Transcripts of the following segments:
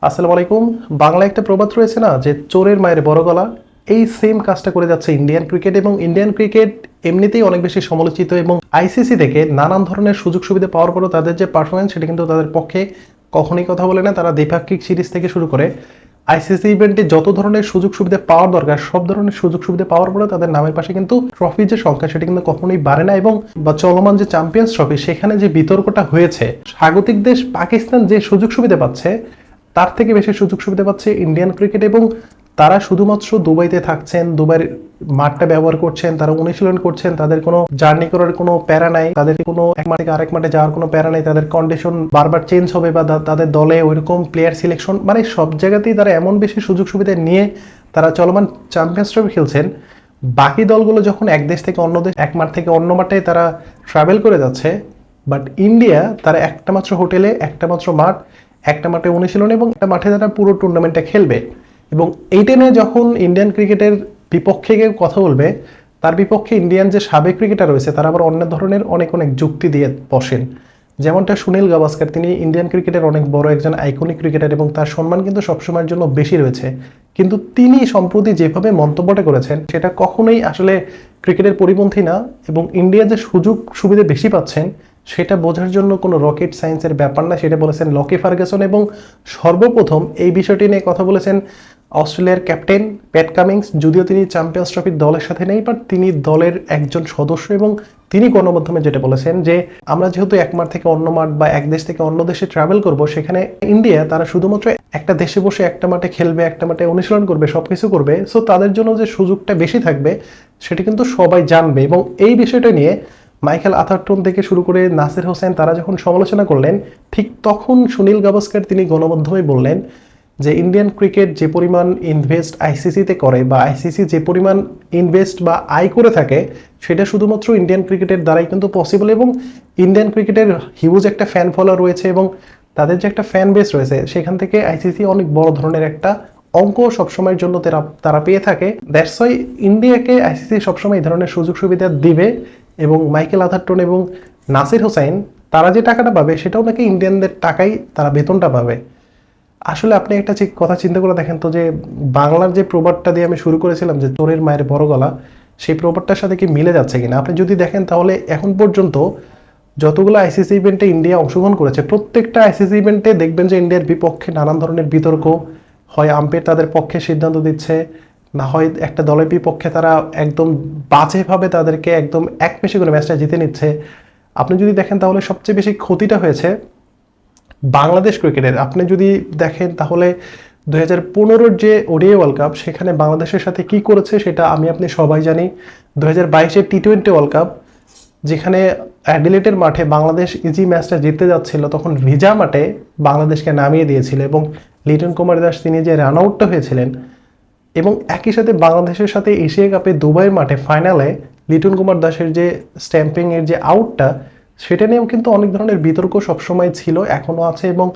আসসালামু আলাইকুম। বাংলায় একটা প্রবাদ রয়েছে না, যে চোরের মায়ের বড় গলা। এই সেম কাজটা করে যাচ্ছে ইন্ডিয়ান ক্রিকেট, এবং ইন্ডিয়ান ক্রিকেট এমনিতেই অনেক বেশি সমালোচিত, এবং আইসিসি থেকে নানান ধরনের সুযোগ সুবিধা পাওয়ার পরও তাদের যে পারফরমেন্স সেটা কিন্তু তাদের পক্ষে কখনোই কথা বলে না। তারা দ্বিপাক্ষিক সিরিজ থেকে শুরু করে আইসিসি ইভেন্টে যত ধরনের সুযোগ সুবিধা পাওয়ার দরকার সব ধরনের সুযোগ সুবিধা পাওয়ার পরে তাদের নামের পাশে কিন্তু ট্রফির যে সংখ্যা সেটা কিন্তু কখনোই বাড়ে না। এবং বা চলমান যে চ্যাম্পিয়ন্স ট্রফি সেখানে যে বিতর্কটা হয়েছে, স্বাগতিক দেশ পাকিস্তান যে সুযোগ সুবিধা পাচ্ছে তার থেকে বেশি সুযোগ সুবিধা পাচ্ছে ইন্ডিয়ান ক্রিকেট। এবং তারা শুধুমাত্র দুবাইতে থাকছেন, দুবাইয়ের মাঠটা ব্যবহার করছেন, তারা অনুশীলন করছেন, তাদের কোনো জার্নি করার কোনো প্যারা নাই, তাদের কোনো এক মাঠ থেকে আরেক মাঠে যাওয়ার কোনো প্যারা নাই, তাদের কন্ডিশন বারবার চেঞ্জ হবে বা তাদের দলে ওইরকম প্লেয়ার সিলেকশন, মানে সব জায়গাতেই তারা এমন বেশি সুযোগ সুবিধা নিয়ে তারা চলমান চ্যাম্পিয়ন্স ট্রফি খেলছেন। বাকি দলগুলো যখন এক দেশ থেকে অন্য দেশ, এক মাঠ থেকে অন্য মাঠে তারা ট্রাভেল করে যাচ্ছে, বাট ইন্ডিয়া তারা একটা মাত্র হোটেলে, একটা মাত্র মাঠ, একটা মাঠে অনুশীলন এবং একটা মাঠে তারা পুরো টুর্নামেন্টটা খেলবে। এবং এইটা নিয়ে যখন ইন্ডিয়ান ক্রিকেটের বিপক্ষে গিয়ে কথা বলবে, তার বিপক্ষে ইন্ডিয়ান যে সাবেক ক্রিকেটার রয়েছে তারা আবার অন্য ধরনের অনেক অনেক যুক্তি দিয়ে বসেন। যেমনটা সুনীল গাভাস্কার, তিনি ইন্ডিয়ান ক্রিকেটের অনেক বড় একজন আইকনিক ক্রিকেটার এবং তার সম্মান কিন্তু সবসময়ের জন্য বেশি রয়েছে। কিন্তু তিনি সম্প্রতি যেভাবে মন্তব্যটা করেছেন সেটা কখনোই আসলে ক্রিকেটের পরিপন্থী না। এবং ইন্ডিয়া যে সুযোগ সুবিধা বেশি পাচ্ছেন সেটা বোঝার জন্য কোনো রকেট সায়েন্সের ব্যাপার না, সেটা বলেছেন লকি ফার্গাসন। এবং সর্বপ্রথম এই বিষয়টি নিয়ে কথা বলেছেন অস্ট্রেলিয়ার ক্যাপ্টেন প্যাট কামিংস। যদিও তিনি চ্যাম্পিয়ন্স ট্রফির দলের সাথে নেই, বাট তিনি দলের একজন সদস্য। এবং তিনি গণমাধ্যমে যেটা বলেছেন যে আমরা যেহেতু এক মাঠ থেকে অন্য মাঠ বা এক দেশ থেকে অন্য দেশে ট্রাভেল করব, সেখানে ইন্ডিয়া তারা শুধুমাত্র একটা দেশে বসে একটা মাঠে খেলবে, একটা মাঠে অনুশীলন করবে, সবকিছু করবে। সো তাদের জন্য যে সুযোগটা বেশি থাকবে সেটা কিন্তু সবাই জানবে। এবং এই বিষয়টা নিয়ে মাইকেল আথারটন থেকে শুরু করে নাসির হোসেন তারা যখন সমালোচনা করলেন, ঠিক তখন সুনীল গাভাস্কার তিনি গণমাধ্যমে বললেন যে ইন্ডিয়ান ক্রিকেট যে পরিমাণ ইনভেস্ট আইসিসিতে করে বা আইসিসি যে পরিমাণ ইনভেস্ট বা আয় করে থাকে সেটা শুধুমাত্র ইন্ডিয়ান ক্রিকেটের দ্বারাই কিন্তু পসিবল। এবং ইন্ডিয়ান ক্রিকেটের হিউজ একটা ফ্যান ফলোয়ার রয়েছে এবং তাদের যে একটা ফ্যান বেস রয়েছে সেখান থেকে আইসিসি অনেক বড় ধরনের একটা অঙ্ক সবসময়ের জন্য তারা পেয়ে থাকে। দ্যাটস ওয়াই ইন্ডিয়াকে আইসিসি সবসময় এই ধরনের সুযোগ সুবিধা দিবে। এবং মাইকেল আথারটন এবং নাসির হোসেন তারা যে টাকাটা পাবে সেটাও নাকি ইন্ডিয়ানদের টাকাই তারা বেতনটা পাবে। আসলে আপনি একটা কথা চিন্তা করে দেখেন তো, যে বাংলার যে প্রবাদটা দিয়ে আমি শুরু করেছিলাম যে চোরের মায়ের বড় গলা, সেই প্রবাদটার সাথে কি মিলে যাচ্ছে কিনা আপনি যদি দেখেন, তাহলে এখন পর্যন্ত যতগুলো আইসিসি ইভেন্টে ইন্ডিয়া অংশগ্রহণ করেছে প্রত্যেকটা আইসিসি ইভেন্টে দেখবেন যে ইন্ডিয়ার বিপক্ষে নানান ধরনের বিতর্ক হয়, আম্পায়ার তাদের পক্ষে সিদ্ধান্ত দিচ্ছে, না হয় একটা দলের বিপক্ষে তারা একদম বাজেভাবে তাদেরকে একদম এক পেশি করে ম্যাচটা জিতে নিচ্ছে। আপনি যদি দেখেন তাহলে সবচেয়ে বেশি ক্ষতিটা হয়েছে বাংলাদেশ ক্রিকেটের। আপনি যদি দেখেন তাহলে 2015-র যে ওডিআই ওয়ার্ল্ড কাপ সেখানে বাংলাদেশের সাথে কি করেছে সেটা আপনি সবাই জানি। 2022-এর টি-20 ওয়ার্ল্ড কাপ যেখানে অ্যাডিলেডের মাঠে বাংলাদেশ ইজি ম্যাচটা জিততে যাচ্ছিল, তখন ভিজা মাঠে বাংলাদেশকে নামিয়ে দিয়েছিল এবং লিটন কুমার দাস তিনি যে রান আউটটা হয়েছিলেন। এবং একই সাথে বাংলাদেশের সাথে এশিয়া কাপে দুবাইয়ের মাঠে ফাইনালে লিটন কুমার দাসের যে স্ট্যাম্পিংয়ের যে আউটটা, সেটা নিয়েও কিন্তু অনেক ধরনের বিতর্ক সবসময় ছিল, এখনও আছে। এবং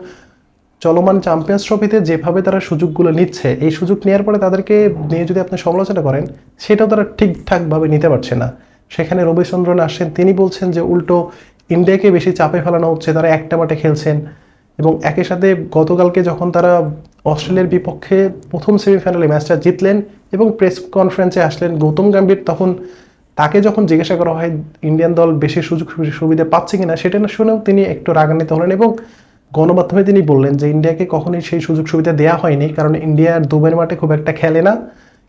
চলমান চ্যাম্পিয়ন্স ট্রফিতে যেভাবে তারা সুযোগগুলো নিচ্ছে, এই সুযোগ নেওয়ার পরে তাদেরকে নিয়ে যদি আপনি সমালোচনা করেন সেটাও তারা ঠিকঠাকভাবে নিতে পারছে না। সেখানে রবিচন্দ্রন আসছেন, তিনি বলছেন যে উল্টো ইন্ডিয়াকে বেশি চাপে ফেলানো হচ্ছে, তারা একটা মাঠে খেলছেন। এবং একই সাথে গতকালকে যখন তারা অস্ট্রেলিয়ার বিপক্ষে প্রথম সেমিফাইনালে ম্যাচটা জিতলেন এবং প্রেস কনফারেন্সে আসলেন গৌতম গম্ভীর, তখন তাকে যখন জিজ্ঞাসা করা হয় ইন্ডিয়ান দল বেশি সুযোগ সুবিধা পাচ্ছে কিনা, সেটা না শুনেও তিনি একটু রাগান্বিত হলেন এবং গণমাধ্যমে তিনি বললেন যে ইন্ডিয়াকে কখনোই সেই সুযোগ সুবিধা দেওয়া হয়নি, কারণ ইন্ডিয়ার দুবাইয়ের মাঠে খুব একটা খেলে না।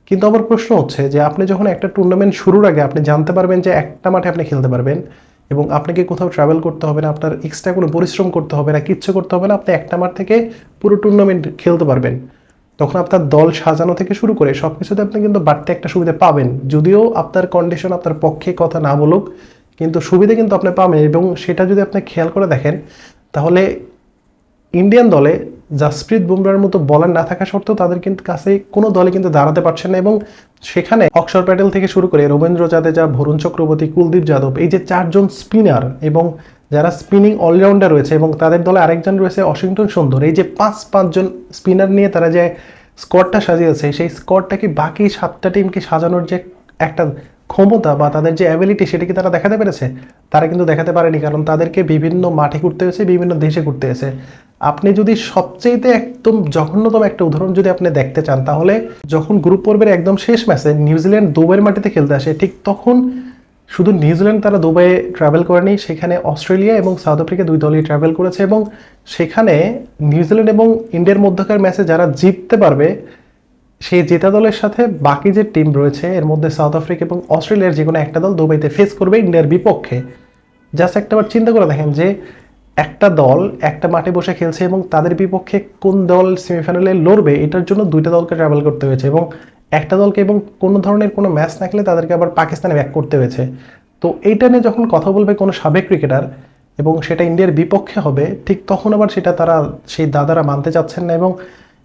কিন্তু আমার প্রশ্ন হচ্ছে যে আপনি যখন একটা টুর্নামেন্ট শুরুর আগে আপনি জানতে পারবেন যে একটা মাঠে আপনি খেলতে পারবেন এবং আপনাকে কোথাও ট্রাভেল করতে হবে না, আপনার এক্সট্রা কোনো পরিশ্রম করতে হবে না, কিচ্ছু করতে হবে না, আপনি একটা মাঠ থেকে পুরো টুর্নামেন্ট খেলতে পারবেন, তখন আপনার দল সাজানো থেকে শুরু করে সব কিছুতে আপনি কিন্তু বাড়তি একটা সুবিধা পাবেন। যদিও আপনার কন্ডিশন আপনার পক্ষে কথা না বলুক, কিন্তু সুবিধা কিন্তু আপনি পাবেন। এবং সেটা যদি আপনি খেয়াল করে দেখেন তাহলে ইন্ডিয়ান দলে জাসপ্রীত বুমরার মতো বলার না থাকা সত্ত্বেও তাদের কিন্তু কাছে কোনো দলে কিন্তু দাঁড়াতে পারছে না। এবং সেখানে অক্ষর প্যাটেল থেকে শুরু করে রবীন্দ্র জাদেজা, বরুণ চক্রবর্তী, কুলদীপ যাদব, এই যে চারজন স্পিনার এবং যারা স্পিনিং অলরাউন্ডার রয়েছে, এবং তাদের দলে আরেকজন রয়েছে ওয়াশিংটন সুন্দর, এই যে পাঁচজন স্পিনার নিয়ে তারা যে স্কোয়াডটা সাজিয়েছে, সেই স্কোয়াডটাকে বাকি 7টা টিমকে সাজানোর যে একটা ক্ষমতা বা তাদের যে অ্যাবিলিটি সেটা কি তারা দেখাতে পেরেছে? তারা কিন্তু দেখাতে পারেনি, কারণ তাদেরকে বিভিন্ন মাঠে ঘুরতে হয়েছে, বিভিন্ন দেশে ঘুরতে হয়েছে। আপনি যদি সবচেয়েতে একদম জঘন্যতম একটা উদাহরণ যদি আপনি দেখতে চান, তাহলে যখন গ্রুপ পর্বের একদম শেষ ম্যাচে নিউজিল্যান্ড দুবাইয়ের মাটিতে খেলতে আসে, ঠিক তখন শুধু নিউজিল্যান্ড তারা দুবাইয়ে ট্রাভেল করেনি, সেখানে অস্ট্রেলিয়া এবং সাউথ আফ্রিকা দুই দলই ট্রাভেল করেছে এবং সেখানে নিউজিল্যান্ড এবং ইন্ডিয়ার মধ্যকার ম্যাচে যারা জিততে পারবে সেই জেতা দলের সাথে বাকি যে টিম রয়েছে এর মধ্যে সাউথ আফ্রিকা এবং অস্ট্রেলিয়ার যে কোনো একটা দল দুবাইতে ফেস করবে ইন্ডিয়ার বিপক্ষে। জাস্ট একটাবার চিন্তা করে দেখেন যে একটা দল একটা মাঠে বসে খেলছে এবং তাদের বিপক্ষে কোন দল সেমিফাইনালে লড়বে এটার জন্য দুইটা দলকে ট্রাভেল করতে হয়েছে এবং একটা দলকে এবং কোনো ধরনের কোনো ম্যাচ না খেলে তাদেরকে আবার পাকিস্তানে ব্যাক করতে হয়েছে। তো এইটা নিয়ে যখন কথা বলবে কোনো সাবেক ক্রিকেটার এবং সেটা ইন্ডিয়ার বিপক্ষে হবে, ঠিক তখন আবার সেটা তারা সেই দাদারা মানতে চাচ্ছেন না। এবং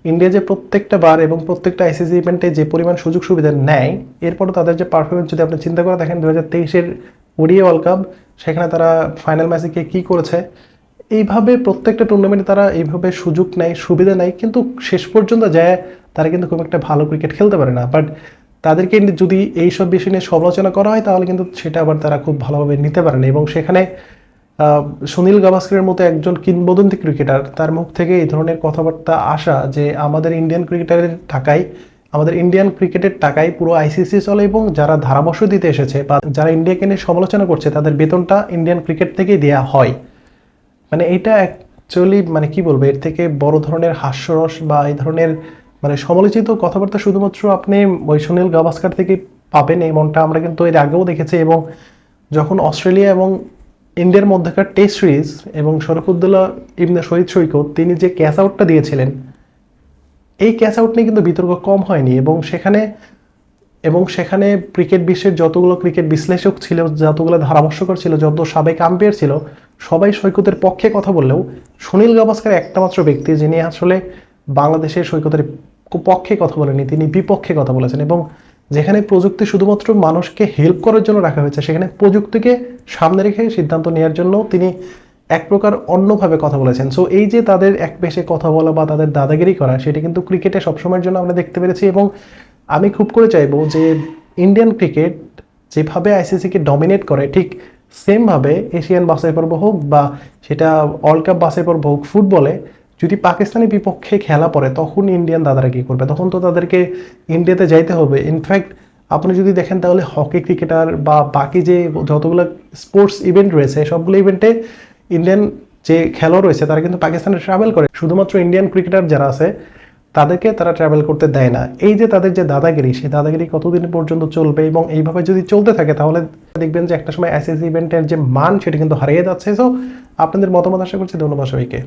ইন্ডিয়া যে প্রত্যেকটা বার এবং প্রত্যেকটা আইসিসি ইভেন্টে যে পরিমাণ সুযোগ সুবিধা নেয়, এরপরও তাদের যে পারফরমেন্স যদি আপনি চিন্তা করে দেখেন 2023-এর ওডিআই ওয়ার্ল্ড কাপ, সেখানে তারা ফাইনাল ম্যাচে গিয়ে কী করেছে, এইভাবে প্রত্যেকটা টুর্নামেন্টে তারা এইভাবে সুযোগ নেয়, সুবিধা নেয়, কিন্তু শেষ পর্যন্ত যায় তারা কিন্তু খুব একটা ভালো ক্রিকেট খেলতে পারে না। বাট তাদেরকে যদি এইসব বিষয় নিয়ে সমালোচনা করা হয় তাহলে কিন্তু সেটা আবার তারা খুব ভালোভাবে নিতে পারে না। এবং সেখানে সুনীল গাভাস্করের মতো একজন কিংবদন্তি ক্রিকেটার, তার মুখ থেকে এই ধরনের কথাবার্তা আসা যে আমাদের ইন্ডিয়ান ক্রিকেটারের টাকায়, আমাদের ইন্ডিয়ান ক্রিকেটের টাকায় পুরো আইসিসি চলে এবং যারা ধারাভাষ্য দিতে এসেছে বা যারা ইন্ডিয়াকে নিয়ে সমালোচনা করছে তাদের বেতনটা ইন্ডিয়ান ক্রিকেট থেকেই দেওয়া হয়, মানে এটা অ্যাকচুয়ালি মানে কি বলবো, এর থেকে বড় ধরনের হাস্যরস বা এই ধরনের মানে সমালোচিত কথাবার্তা শুধুমাত্র আপনি ওই সুনীল গাভাস্কর থেকে পাবেন, এই মনটা আমরা কিন্তু এর আগেও দেখেছি। এবং যখন অস্ট্রেলিয়া এবং ইন্ডিয়ার মধ্যকার টেস্ট সিরিজ এবং শরফুদ্দৌলা ইবনে শহীদ সৈকত তিনি যে ক্যাচ আউটটা দিয়েছিলেন, এই ক্যাচ আউট নিয়ে কিন্তু বিতর্ক কম হয়নি। এবং সেখানে ক্রিকেট বিশ্বের যতগুলো ক্রিকেট বিশ্লেষক ছিল, যতগুলো ধারাভাষ্যকর ছিল, যত সাবেক আম্পায়ার ছিল, সবাই সৈকতের পক্ষে কথা বললেও সুনীল গাভাস্কর একটা মাত্র ব্যক্তি যিনি আসলে বাংলাদেশের সৈকতের পক্ষে কথা বলেনি, তিনি বিপক্ষে কথা বলেছেন। এবং যেখানে প্রযুক্তি শুধুমাত্র মানুষকে হেল্প করার জন্য রাখা হয়েছে, সেখানে প্রযুক্তিকে সামনে রেখে সিদ্ধান্ত নেওয়ার জন্য তিনি এক প্রকার অন্যভাবে কথা বলেছেন। সো এই যে তাদের এক পেশে কথা বলা বা তাদের দাদাগিরি করা, সেটা কিন্তু ক্রিকেটে সবসময়ের জন্য আমরা দেখতে পেরেছি। এবং আমি খুব করে চাইবো যে ইন্ডিয়ান ক্রিকেট যেভাবে আইসিসিকে ডমিনেট করে, ঠিক সেমভাবে এশিয়ান বাছাই পর্ব হোক বা সেটা ওয়ার্ল্ড কাপ বাছাই পর্ব হোক ফুটবলে, যদি পাকিস্তানের বিপক্ষে খেলা পড়ে তখন ইন্ডিয়ান দাদারা কী করবে, তখন তো তাদেরকে ইন্ডিয়াতে যাইতে হবে। ইনফ্যাক্ট আপনি যদি দেখেন তাহলে হকি ক্রিকেটার বা বাকি যে যতগুলো স্পোর্টস ইভেন্ট রয়েছে সবগুলো ইভেন্টে ইন্ডিয়ান যে খেলোয়াড় রয়েছে তারা কিন্তু পাকিস্তানে ট্রাভেল করে, শুধুমাত্র ইন্ডিয়ান ক্রিকেটার যারা আছে তাদেরকে তারা ট্রাভেল করতে দেয় না। এই যে তাদের যে দাদাগিরি, সেই দাদাগিরি কতদিন পর্যন্ত চলবে এবং এইভাবে যদি চলতে থাকে তাহলে দেখবেন যে একটা সময় আইসিসি ইভেন্টের যে মান সেটা কিন্তু হারিয়ে যাচ্ছে। সো আপনাদের মতামত আশা করছি। ধন্যবাদ সবাইকে।